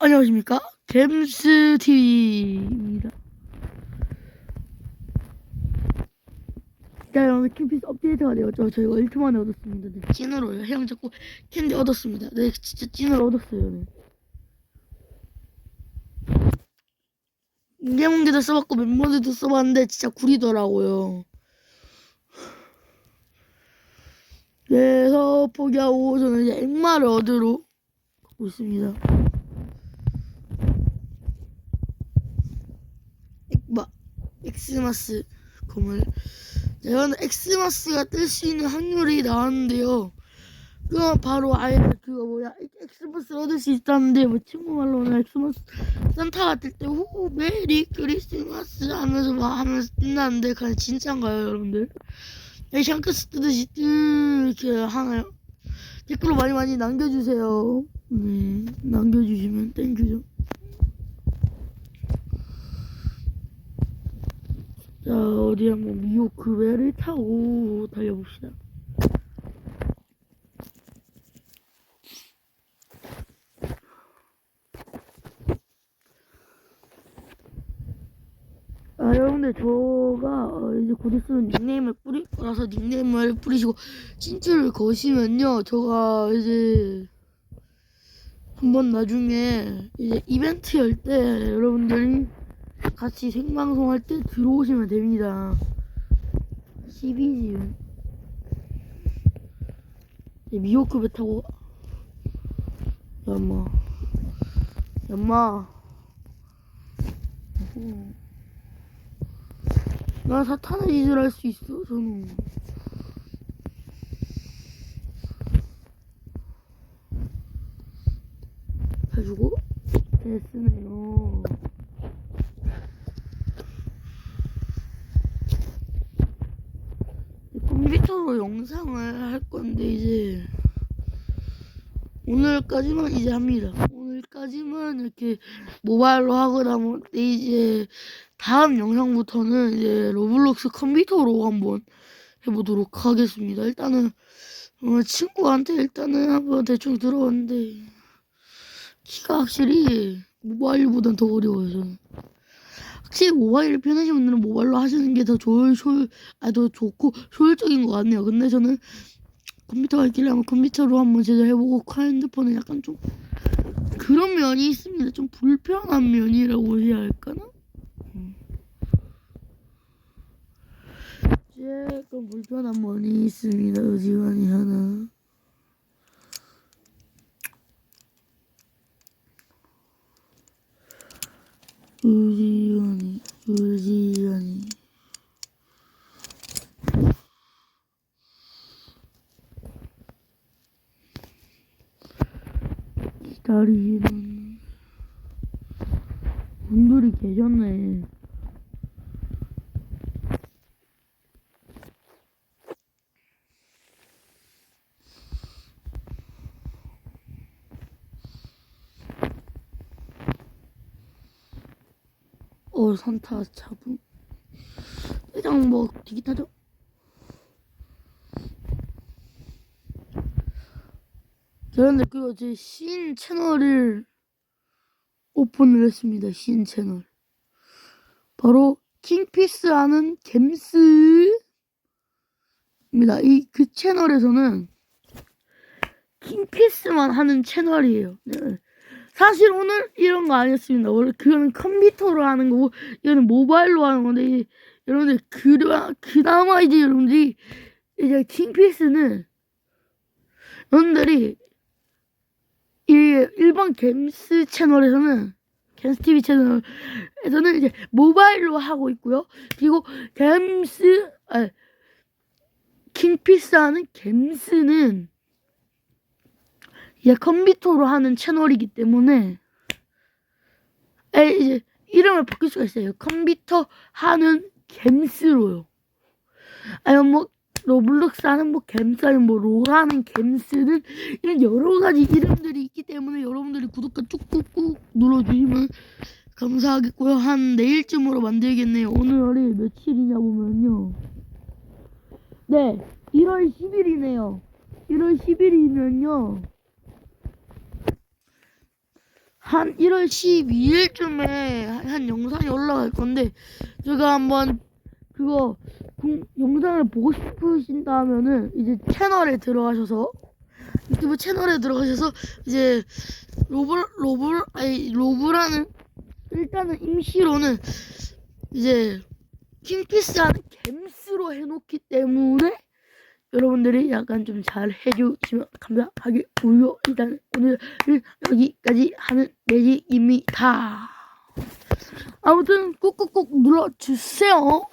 안녕하십니까? 잼스TV입니다. 자, 오늘 킹피스 업데이트가 되었죠. 저희가 1초 만에 얻었습니다. 네, 찐으로요. 해양 잡고 캔디 얻었습니다. 네, 진짜 찐으로 얻었어요. 네. 인계문제도 써봤고 멤버들도 써봤는데 진짜 구리더라고요. 그래서 포기하고 저는 이제 액마를 얻으러 가고 있습니다. 액마, 엑스마스 검을. 저는 엑스마스가 뜰 수 있는 확률이 나왔는데요. 그거 바로 아예 그거 뭐야 엑스마스 얻을 수 있다는데 뭐 친구 말로는 엑스마스 산타가 뜰 때 후 메리 크리스마스 하면서 막 하면서 뜬다는데 그냥 진짜인가요 여러분들? 샹크스 뜨듯이 이렇게 하나요? 댓글로 많이 남겨주세요. 네, 남겨주시면 땡큐죠. 자, 어디 한번 미호크 배를 타고 달려봅시다. 여러분들 저가 이제 곧 있으면 닉네임을 뿌릴 거라서 닉네임을 뿌리시고 친추를 거시면요 저가 이제 한번 나중에 이제 이벤트 열 때 여러분들이 같이 생방송 할 때 들어오시면 됩니다. 12지 미호크 배 타고 얌마 나 사탄의 짓을 할 수 있어 저는. 해주고 됐으네요. 컴퓨터로 영상을 할 건데 이제 오늘까지만 이제 합니다. 오늘까지만 이렇게 모바일로 하고 나면 이제 다음 영상부터는 이제 로블록스 컴퓨터로 한번 해보도록 하겠습니다. 일단은 친구한테 일단은 한번 대충 들어봤는데 키가 확실히 모바일보단 더 어려워요. 저는 확실히 모바일 편하신 분들은 모바일로 하시는 게 더 더 좋고 효율적인 것 같네요. 근데 저는 컴퓨터가 있길래 한번 컴퓨터로 한번 제작해보고 핸드폰은 약간 좀 그런 면이 있습니다. 좀 불편한 면이라고 해야 할까나? 조금 불편한 면이 있습니다. 어지간히 하나. 의지간히 기다리는 분들이 계셨네. 산타 차분. 그냥 뭐 디기타죠. 그런데 그거 제 신 채널을 오픈을 했습니다. 신 채널. 바로 킹피스 하는 겜스입니다. 그 채널에서는 킹피스만 하는 채널이에요. 네. 사실 오늘 이런 거 아니었습니다. 원래 그거는 컴퓨터로 하는 거고 이거는 모바일로 하는 건데 여러분들 그나마 이제 여러분들이 이제 킹피스는 여러분들이 이 일반 겜스 채널에서는 겜스TV 채널에서는 이제 모바일로 하고 있고요. 그리고 킹피스 하는 겜스는 이제 컴퓨터로 하는 채널이기 때문에 이제 이름을 바꿀 수가 있어요. 컴퓨터 하는 겜스로요. 아니면 뭐 로블록스 하는 뭐 겜스 아니면 뭐 롤하는 겜스는 이런 여러 가지 이름들이 있기 때문에 여러분들이 구독과 쭉 꾹꾹 눌러주시면 감사하겠고요. 한 내일쯤으로 만들겠네요. 오늘이 며칠이냐 보면요. 네, 1월 10일이네요. 1월 10일이면요. 한 1월 12일쯤에 한 영상이 올라갈 건데, 제가 한번 그거 영상을 보고 싶으신다 하면은 이제 채널에 들어가셔서, 유튜브 채널에 들어가셔서 이제 로브라는, 일단은 임시로는 이제 킹피스하는 갬스로 해놓기 때문에 여러분들이 약간 좀 잘 해주시면 감사하겠고요. 일단 오늘은 여기까지 하는 내식입니다. 아무튼 꾹꾹꾹 눌러주세요.